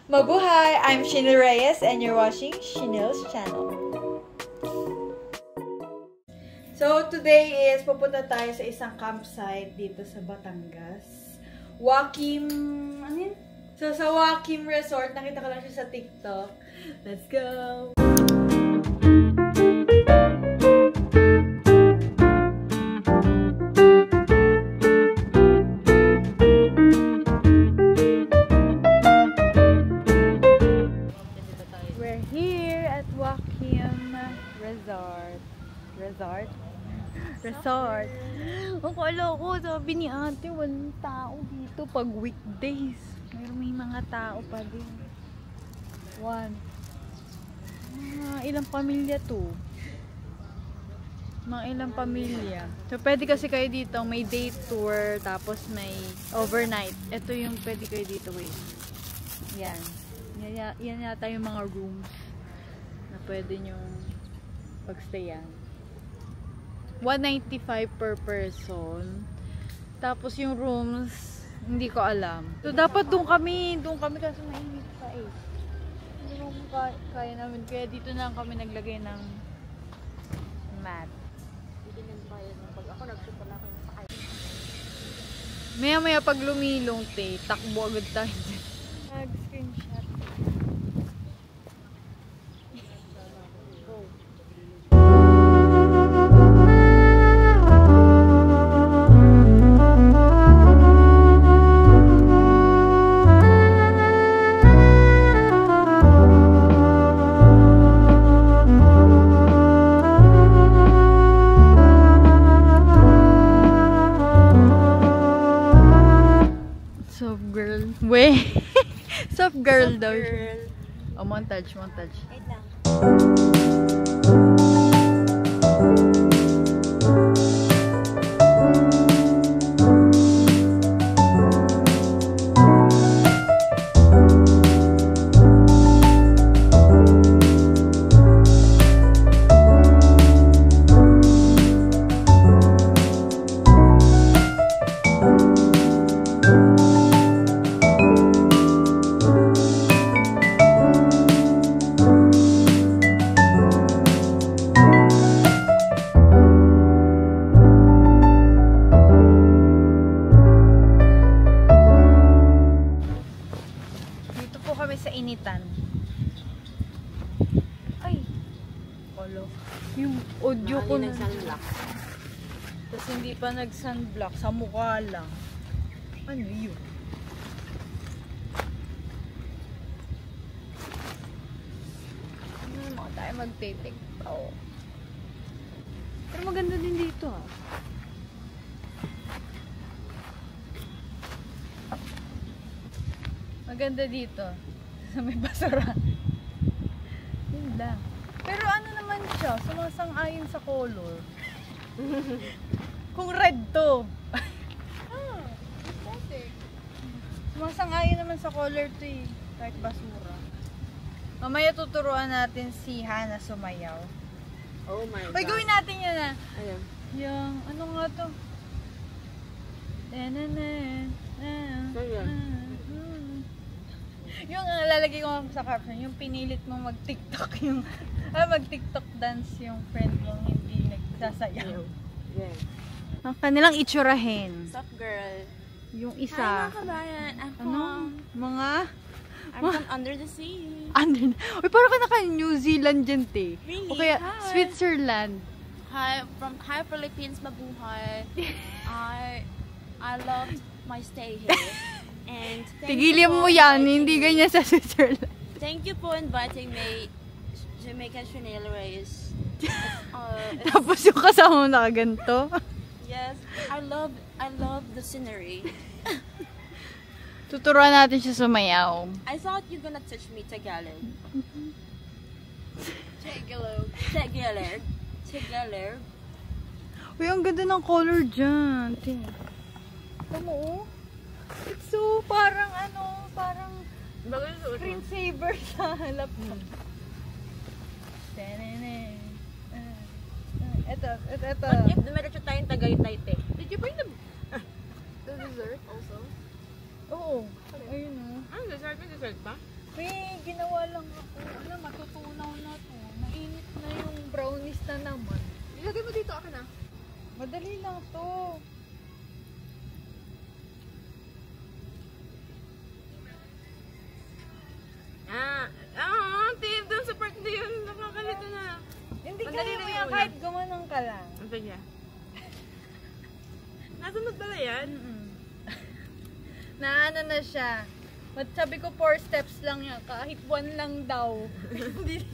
Mabuhay! I'm Shinil Reyes and you're watching Shinil's channel. So, today is pupunta tayo sa isang campsite dito sa Batangas. Wakim... ano yun? So, sa Wakim Resort, nakita ko lang siya sa TikTok. Let's go! We're here at Wakim Resort. Ang kala ko, sabi ni ate, walang tao dito pag weekdays. May mga tao pa din. Ilang pamilya to? Mga ilang pamilya. So, pwede kasi kayo dito, may day tour, tapos may overnight. Ito yung pwede kayo dito, wait. Yan. Yan yata yung mga rooms na pwede nyong pagstayan. 195 per person. Tapos yung rooms, hindi ko alam. So, dapat doon kami kasi mainit pa eh. Hindi mo kaya namin. Kaya dito na kami naglagay ng mat. Dito na kaya pag ako nag-shoot pala ako yung sakay. Maya pag lumilong takbo agad tayo dyan. Nag-screenshot. Soft girl daw. Oh, montage. Wait lang. Sa initan. Ay! Olo. Yung audio ko na sunblock. Tapos hindi pa nag-sunblock. Sa mukha lang. Ano yun? Ano naman tayo mag-take pa oh. Pero maganda din dito ah. Maganda dito. Sa may basura. Yun lang. Pero ano naman siya, sumasang-ayon sa color. Kung red to. Sumasang-ayon naman sa color to eh. Kahit basura. Mamaya tuturuan natin si Hana sumayaw. Oh my God. Uy, gawin natin yun ah. Ayan. Yung, ano nga to? Yung lalagay ko sa caption, yung pinilit mo mag-TikTok yung mag-TikTok dance yung friend mong hindi nagsasayaw. Yeah. Ang kanilang itsurahin. Sup girl? Yung isa. Hi mga kabayan. I'm from under the sea. Uy, parang ka naka-New Zealand dyan, te. Really? O kaya, Hi. Switzerland. Hi Philippines, mabuhay. I love my stay here. And Tigilin mo yan, hindi ganyan sa Switzerland. Thank you for inviting me Jamaica Shinil Reyes. Tapos yung kasama mo nakaganto. Yes, I love the scenery. Tuturuan natin siya sumayaw. I thought you're gonna teach me Tagalog. Tagalog. Uy, ang ganda ng color dyan. Tama mo, oh. It's so parang screensaver sa laptop. Ito. What if dumiretso tayong Tagaytay, te? Did you bring the dessert also? Oo. Ayun o. Ano, dessert? May dessert pa? May ginawa lang ako. Alam, matutunaw na to. Mainit na yung brownies na naman. Ilagay mo dito, akin na. Madali lang to. Tip doon sa part na yun. Nakakalito na. Hindi Madali kaya lang mo yung yan una. kahit gumanong ka lang. Sige. Nasunod pala yan? Na ano na siya. Sabi ko 4 steps lang yan. Kahit 1 lang daw. Hindi.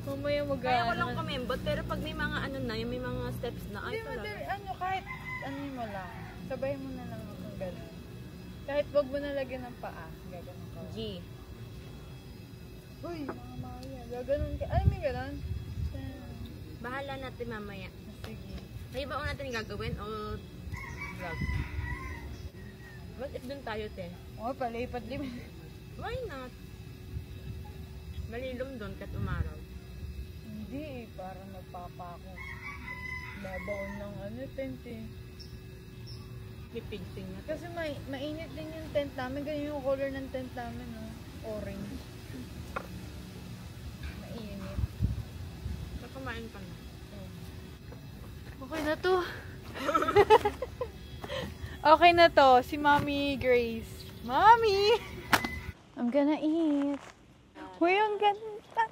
Mamaya Kaya ko lang kumembot, pero pag may mga ano na, yung may mga steps na, ay Hindi talaga. madali. Ano, kahit ano mo lang. Sabay mo na lang akong gano'n. Kahit wag mo na lagyan ng paa. Gaganon ka. G. Uy, mga maya. Gaganon ka. Ay, may gano'n. Bahala natin mamaya. Sige. May iba natin gagawin o vlog? What if dun tayo, te? Oh, palipat-lipat. Why not? Malilom dun kat umaraw. Hindi eh, parang nagpapako. Babaon ng ano, tent eh. Pipigsing na. Kasi mainit din yung tent namin. Ganyan yung color ng tent namin, no? Orange. Mainit. Kumain pa na. Okay na to. Okay na to. Si Mommy Grace. Mommy! I'm gonna eat. Uy, ang ganda.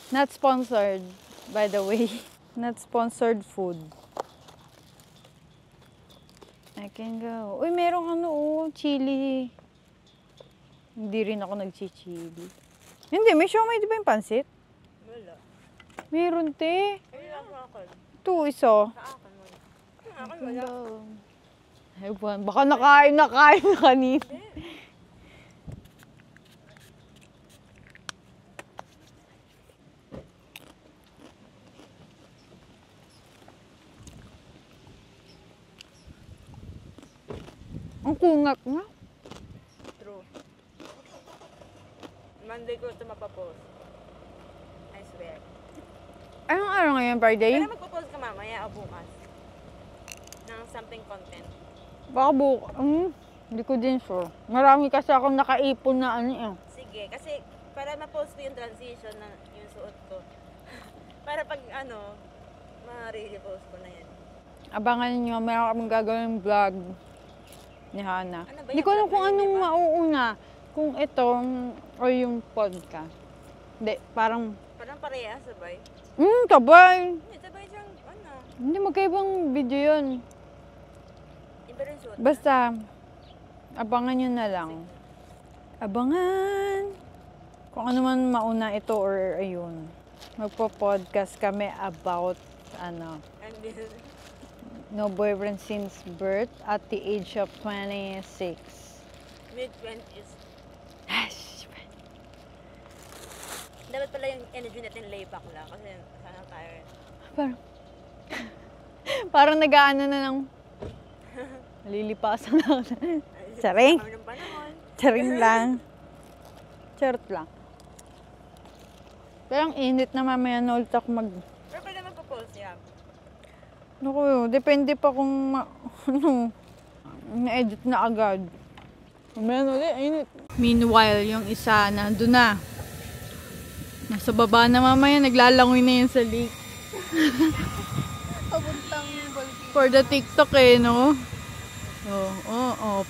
Not sponsored, by the way. Not sponsored food. I can go. Uy, merong ano, chili. Hindi rin ako nagchichili. Hindi, may siomay, di ba yung pansit? Wala. Meron, te. Ay, lang sa akin. Ito, isa. Sa akin, wala. Sa akin, wala. Ay, buwan. Baka nakain na kanina. Ang kungat nga. True. Monday ko ito mapapost. I swear. Anong araw ngayon, Friday? Pero magpo-post ka mamaya o bukas. Ng something content. Baka hindi ko din sure. Marami kasi akong nakaipon na ano eh. Sige, kasi para ma-post ko yung transition na yung suot ko. Para pag ano, ma-re-post ko na yan. Abangan nyo, meron kaming gagawin vlog ni Hana. Ano ba Hindi yan? ko alam Vlog kung na yun, anong di ba? mauuna. Kung itong o yung podcast. Hindi, parang Parang parehas, sabay. kabay. Hindi, sabay siyang, ano, Hindi, magkaibang video yun. iba rin suot. Basta, abangan nyo na lang. Abangan! Kung ano man mauna ito or ayun. Magpo-podcast kami about, And then, no boyfriend since birth at the age of 26. mid-20s. Dapat pala yung energy natin lay back lang kasi sana tired. Parang nag-aano na ng nalilipasan na. Charing. Kami ng panahon. Charing lang. Charot lang. Pero ang init na mamaya na ulit ako Pero pwede magpo-post yan. Naku, depende pa kung na-edit na agad. Mamaya na ulit, init. Meanwhile, yung isa nandun na. Nasa baba na mamaya, naglalangoy na yun sa lake. Pabuntang For the TikTok eh, no?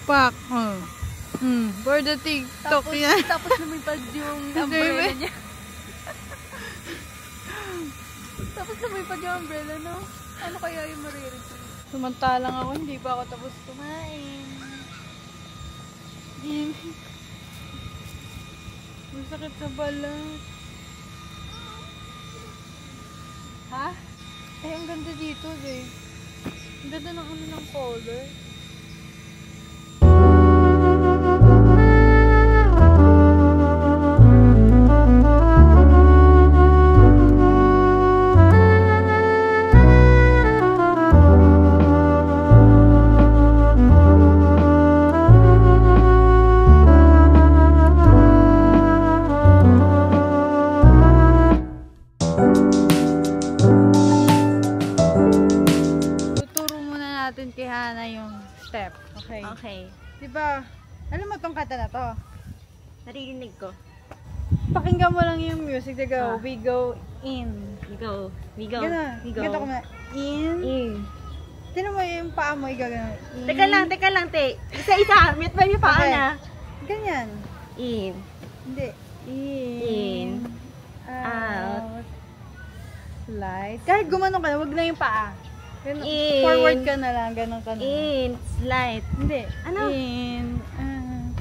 Pak. For the TikTok yan. Tapos lumipad yung umbrella niya. Tapos lumipad yung umbrella, no? Ano kaya yung marireceive? Samantalang ako, hindi pa ako tapos kumain. Masakit sa balat. Ha? Eh, ang ganda dito, eh. Ang ganda ng ano ng color. Tuturo muna natin kay Hana yung Alam mo tong kanta na to? Naririnig ko. Pakinggan mo lang yung music. They go, Ah. we go in. We go. We go. Gano'n. We go. Ganito ko na. In. In. Tinan mo yung paa mo, igagano. Teka lang, te. Isa-isa. Mute ba yung paa Okay. na? Ganyan. In. Hindi. In. Out. Slide. Kahit gumano ka na, wag na yung paa. Ganun, In. forward ka na lang, ganun ka na. In. Slide. Hindi. Ano? In.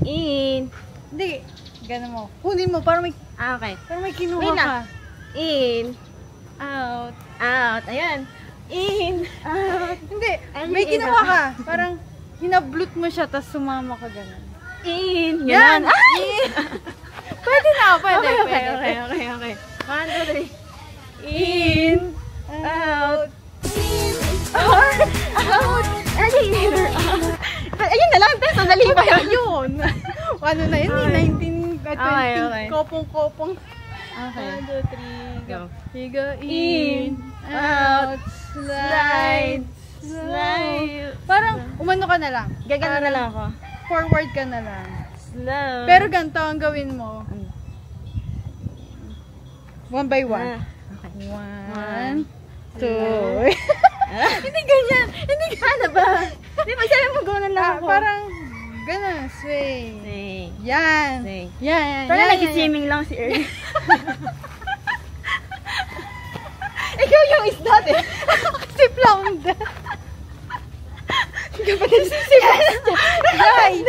In. Hindi. Ganun mo. Kunin mo, para may Okay. kinuha Wait lang. ka. In. Out. Out. Ayan. In. Out. Hindi. Ay, May in. kinuha ka. Parang hinablot mo siya, tapos sumama ka ganun. In. Yan! Yan. Ay! In. Pwede na, pwede. Okay. 1, 2, 3. In. Out. Out. Alligator. Ayun na lang, te. Sandali pa yun. Yun. Ano na yun? Okay. 19, 20, Okay. kopong-kopong. Okay. 1, 2, 3, go. Go. You go In, out, slide, slide. Parang umano ka na lang. Gagano na lang ako. Forward ka na lang. Slow. Pero ganito ang gawin mo. Ano? 1 by 1. Okay. 1, 2. Hindi ganyan. Hindi ganyan. Ano ba? Di ba sabi mo gawin lang ako? Parang ganun. Sway. Say. Yan. Say. Yan. Parang yan, nag-swimming lang si Ernie. Ikaw yung isda eh. Si Flounder. Kapatid si Sebastian. Guys,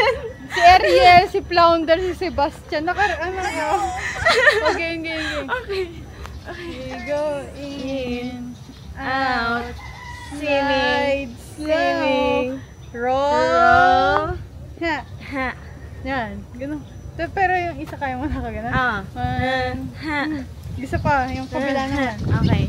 si Ariel, si Flounder, si Sebastian. Ano ka? Okay. Okay. We go in, Out. slide, Swimming. roll. Roll. Ha, Ha. yan. Ganun. Pero yung isa kaya mo na kagana. Ah. One. Ha. Isa pa, yung kabila naman. Okay.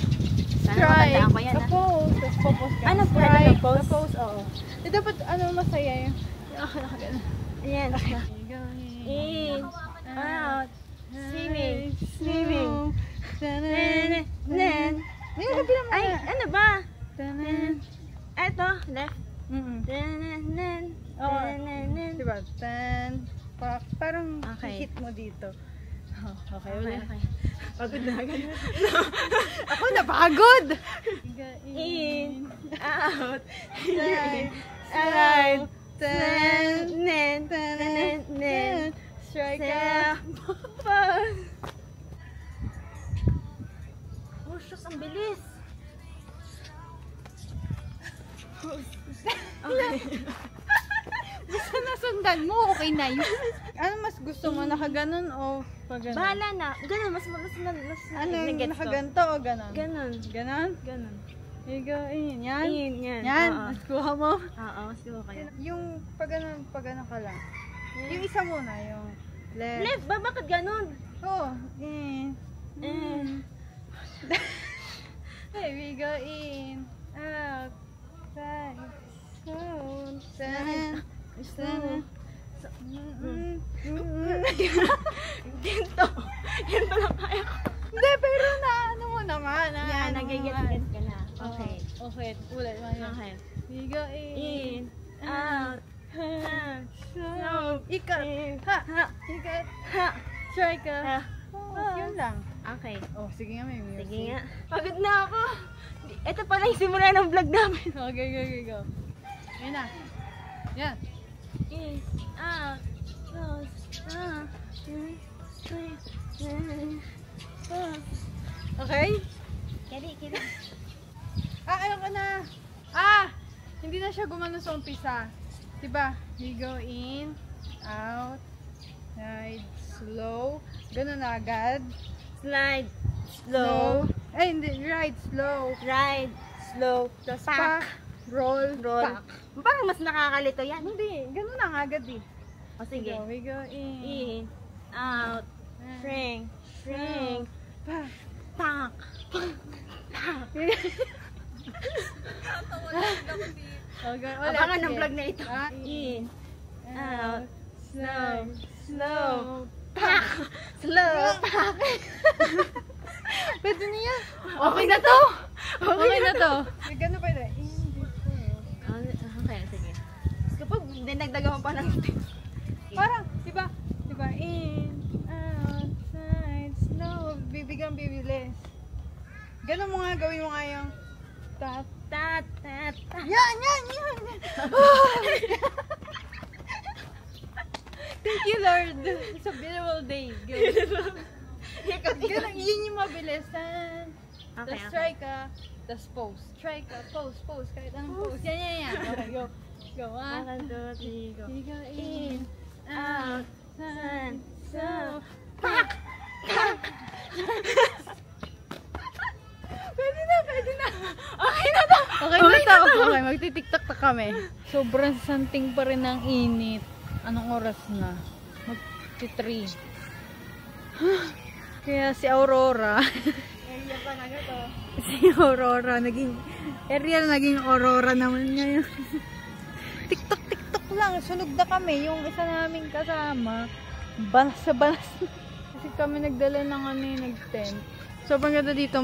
Sana Try. matandaan ko yan Sa ah. pose. Tapos popose ka. Ano po? Try. Ano na pose? Sa pose, oo. Dapat masaya yung nakagana. Ayan. We go In. Out. Swimming. Swimming. Nen. Nen. Yung kabila mo Ay, na. ano ba? Tanan. Eto, left. Mm-mm. Nen. Oo. Nen. Diba? Parang Okay. hit mo dito. Oh, okay, Okay, ulit. okay. Pagod na agad. Ako napagod! In. Out. Slide. Slide. Ten. Nen. Nen. Nen. Strike Sa- out. Oh, shucks, ang bilis. Basta nasundan mo, okay na yun. Ano mas gusto mo? Nakaganon o pag ganon? Bahala na. Ganun, mas Ano, nagets ko. nakaganto o ganon? Ganon. Ganon? Ganon. You go in. Yan? In, yan. Yan? Oo. Mas kuha mo? Oo, mas ko kayo. Yung pag ganon ka lang. Yung isa muna, yung left. Left ba? Bakit ganon? Oh, in. Eh. Hey, we go in, out, side, sound, tan, tan. Ganto. Ganto lang kaya ko. Hindi, pero na ano mo naman. Yan, nagigets-gets ka na. Okay. Okay, ulit mo yun. Okay. We go in, In. Out. Ha. sound, ikat, ha, Ha. ikat, Ha. strike ka. Ha. Oh, yun lang. Okay. Oh, sige nga, may music. Sige nga. Pagod na ako. Ito pala yung simula ng vlog namin. Okay, go. Yun na. Yan. In. Out. Close. Ah. Okay? Kiri. Ano ka na? Hindi na siya gumano sa umpisa. Diba? We go in, out, side, slow. Ganun na agad. Slide. Slow. Ay, hindi. Right, slow. Ride. Slow. Tapos Pack. pa. Roll. Roll. Pack. Parang mas nakakalito yan. Hindi. Ganun na nga agad eh. O sige. We go in. In. Out. Shrink. Shrink. Pack. Pack. Okay, ulit. Abangan ng Sige. vlog na ito. In. Out. Slow. Slow. Pack. Slow. Pack. Pwede na yan. Okay na to. Okay na to. Ganun pa rin. Okay, sige. Kapag dinagdagan mo pa ng Parang, diba, in, outside, snow, bibigyan bibilis. Ganun mo nga, gawin mo nga yung tat, Tat, tat, tat. yan! Thank you, Lord. It's a beautiful day. Ganun, yun yung mabilis. Tapos try ka, tapos pose. Try ka, pose. Kahit anong pose. Yan. Okay, go. Go, ha? 1, 2, 3, go. Go in, out, sun, so. Pwede na. Okay na to. Okay, magti-tiktok na kami. Sobrang santing pa rin ng init. Anong oras na? Mag-3. Kaya si Aurora. Area pa na to. Si Aurora, naging Aurora naman ngayon. TikTok lang, sunog na kami. Yung isa naming kasama, balas sa balas. Kasi kami nagdala ng nag-tent. Sobrang ganda dito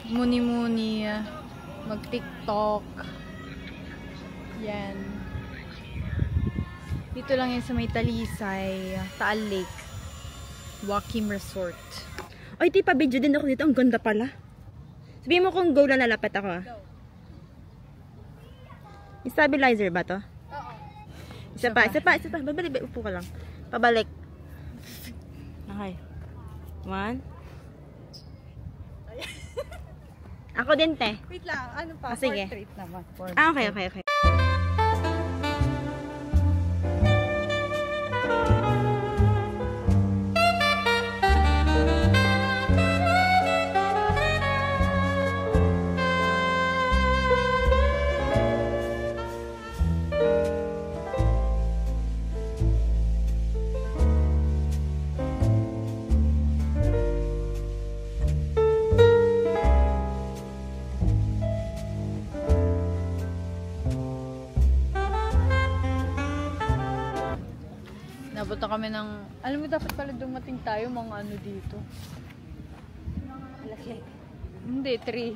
muni-muni, mag-TikTok. Yan. Dito lang yan sa may Talisay, Taal Lake. Wakim Resort. Oy, tipa, video din ako dito. Ang ganda pala. Sabihin mo kung go na lalapit ako, ah. Go. Stabilizer ba to? Oo. Isa pa. Babalik, upo ka lang. Pabalik. Okay. 1. Ako din, te. Wait lang, ano pa? Sige. Portrait naman. Okay. Napunta kami ng, alam mo dapat pala dumating tayo mga dito. Alas like. Hindi, 3.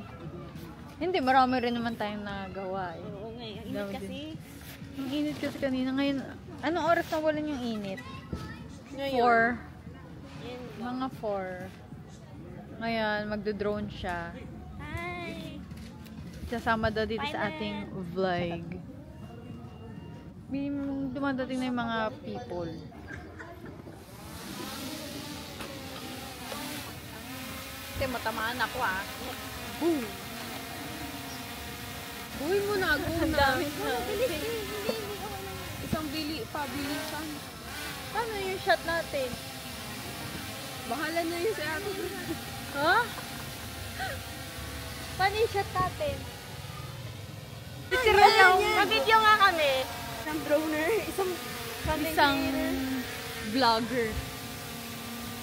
Hindi, marami rin naman tayong nagawa eh. Oo nga, ang Dami init kasi. Ang init kasi kanina. Ngayon, anong oras na walan yung init? Ngayon. 4. Yan. Mga 4. Ngayon, magdo-drone siya. Hi! Sasama daw dito sa ating vlog. Dumadating na yung mga people. Kasi matamaan ako ah. Boom! Uy mo na, go Ang na. dami na. Isang pabilisan. Paano yung shot natin? Bahala na yun sa atin. Ha? Paano yung shot natin? Mag-video nga kami. Isang droner, isang vlogger.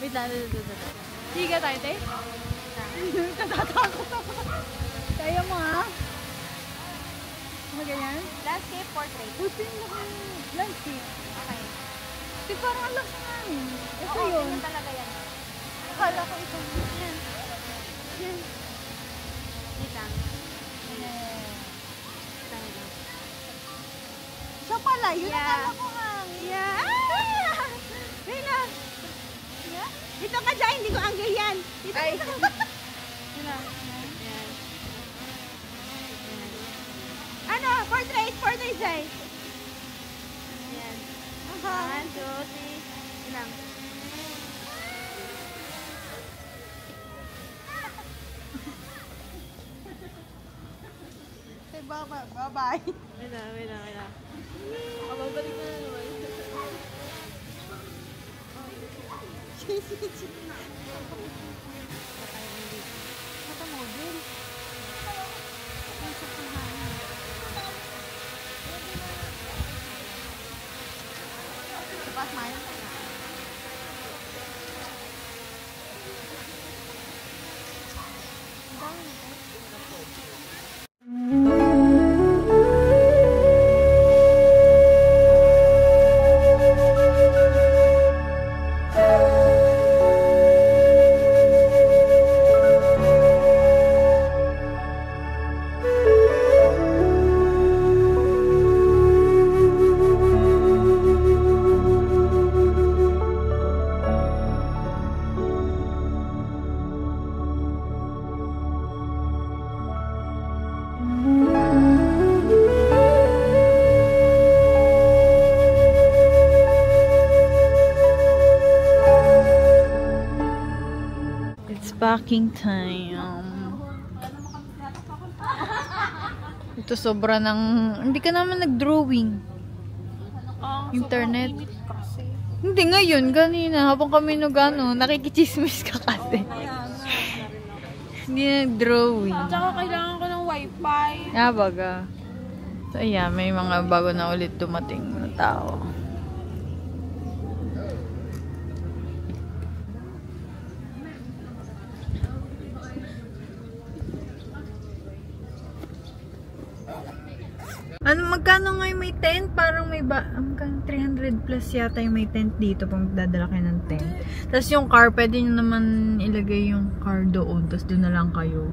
Wait lang, Sige tayo, te. Natatakot ako. Kaya mo, ha? Ano ganyan? landscape portrait. Gusto yung landscape. Okay. Di parang alam sa namin. Ito Oo, yun. ganyan talaga yan. Akala ko ito. Yan. Yan. Wait lang. Siya pala, yun Yeah. akala ko hangin. Yeah! Wait lang. Yeah? Dito ka dyan, hindi ko angle yan. Dito Ay. ka. Yun na. Yan. Ano? Portrait dyan. Yan. 1, 2, 3. Yun lang. Say bye-bye. Wait lang. Babalik na naman. Ito model. Pas main. packing time. Ito sobra ng... Hindi ka naman nag-drawing. Internet. Hindi ngayon, kanina. Habang kami nakikichismis ka kasi. Hindi nag-drawing. Tsaka kailangan ko ng wifi. Baga. So, ayan, may mga bago na ulit dumating na tao. Magkano nga yung may tent? Parang may 300 plus yata yung may tent dito pag dadala kayo ng tent. Tapos yung car, pwede nyo naman ilagay yung car doon. Tapos doon na lang kayo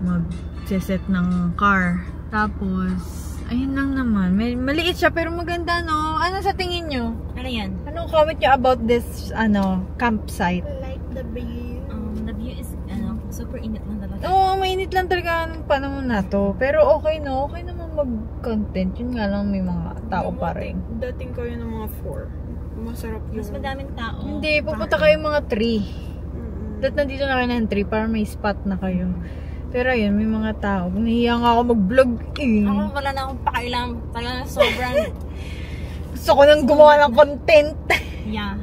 mag-set ng car. Tapos, ayun lang naman. Maliit siya pero maganda, no? Ano sa tingin nyo? Ano yan? Anong comment nyo about this, campsite? Like the view. The view is, super init lang talaga. Oo, mainit lang talaga ng panahon na to. Pero okay, no? Okay naman mag-content. Yun nga lang, may mga tao pa rin. Dating kayo ng mga 4. Masarap yun. Mas madaming tao. Hindi, pupunta kayo mga 3. Dahil nandito na kayo ng 3 para may spot na kayo. Pero ayun, may mga tao. Nahiya nga ako mag-vlog eh. Ako wala na akong pakailang. Talagang sobrang... Gusto ko nang gumawa ng content. Yeah.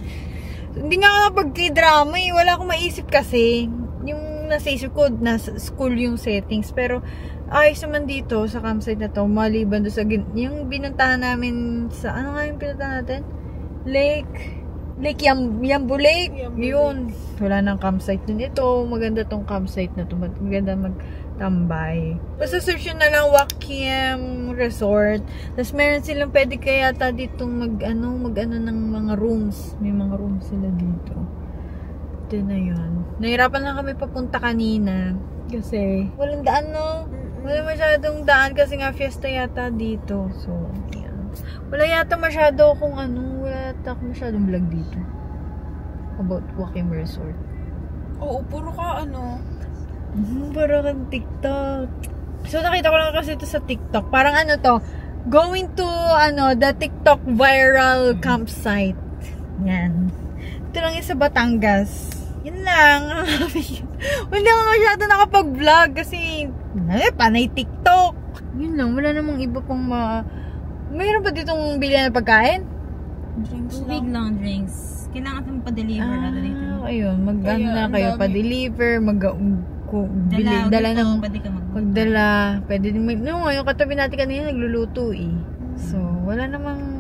Hindi nga ako pag-drama eh. Wala akong maisip kasi. Yung nasa isip ko, nasa school yung settings. Pero ayos naman dito sa campsite na to. Maliban doon sa... Yung binuntahan namin sa... Ano nga yung pinuntahan natin? Yambu Lake. Yun. Wala nang campsite dun. Ito, maganda tong campsite na to. Maganda magtambay. Basta search yun na lang Wakiem Resort. Tapos meron silang pwede kaya yata ditong mag-ano ng mga rooms. May mga rooms sila dito. Ito na yun. Nahirapan lang kami papunta kanina. Kasi walang daan, no? Wala masyadong daan kasi nga fiesta yata dito. So, yan. Wala yata masyado akong wala yata akong masyadong vlog dito. About Wakiem Resort. Oo, puro ka Parang kang TikTok. So, nakita ko lang kasi ito sa TikTok. Parang to, going to, the TikTok viral campsite. Yan. Ito lang yung sa Batangas. Yun lang. Hindi ako masyado nakapag-vlog kasi, panay TikTok. Yun lang, wala namang iba pang mayroon pa ditong bilihan na pagkain? Tubig lang, drinks. Kailangan itong pa-deliver na dito. Ayun, na kayo pa-deliver, dala ng pwede ka magdala. Pwede din yung katabi natin kanina nagluluto eh. So, wala namang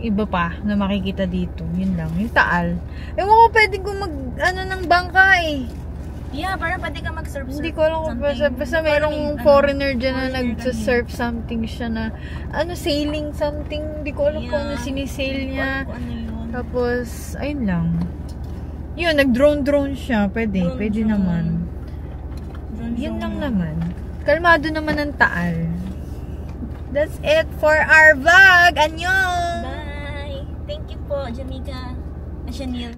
iba pa na makikita dito. Yun lang, yung Taal. Ewan ko pwede ko ng bangka eh. Yeah, parang pwede ka mag-surf. Hindi ko alam kung basta merong foreigner dyan na nag-surf something siya na sailing something. Hindi ko alam kung ano sinisail niya. Tapos, ayun lang. Yun, nag-drone siya. Pwede naman. Yun lang naman. Kalmado naman ang Taal. That's it for our vlog. Annyeong! Bye! Thank you po, Jamika. Chanel.